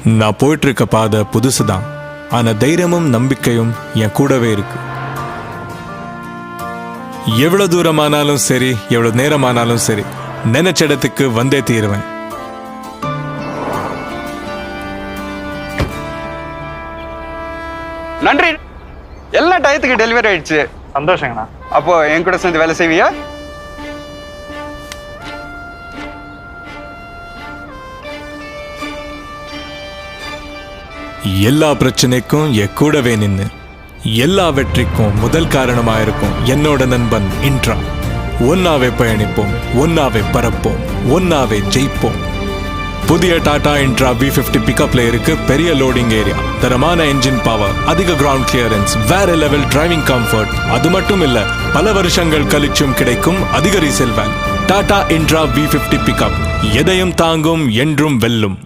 நான் போயிட்டு இருக்க பாதை புதுசுதான், ஆனா தைரியமும் நம்பிக்கையும் என் கூடவே இருக்கு. எவ்வளவு தூரமானாலும் சரி, எவ்வளவு நேரமானாலும் சரி, நினைச்ச இடத்துக்கு வந்தே தீருவேன். நன்றி. எல்லா டயத்துக்கு டெலிவரி ஆயிடுச்சு. சந்தோஷங்கண்ணா. அப்போ என் கூட சேர்ந்து வேலை செய்வியா? எல்லா பிரச்சனைக்கும் என் கூடவே நின்று எல்லா வெற்றிக்கும் முதல் காரணமாயிருக்கும் என்னோட நண்பன் இன்ட்ரா. ஒன்னாவே பயணிப்போம், ஒன்னாவே பறப்போம், ஒன்னாவே ஜெயிப்போம். புதிய டாடா இன்ட்ரா V50 பிக்கப்ல இருக்கு பெரிய லோடிங் ஏரியா, தரமான என்ஜின் பவர், அதிக கிரவுண்ட் கிளியரன்ஸ், வேற லெவல் டிரைவிங் கம்ஃபர்ட். அது மட்டும் இல்ல, பல வருஷங்கள் கழிச்சும் கிடைக்கும் அதிக resale value. Tata Intra V50 pickup எதையும் தாங்கும், என்றும் வெல்லும்.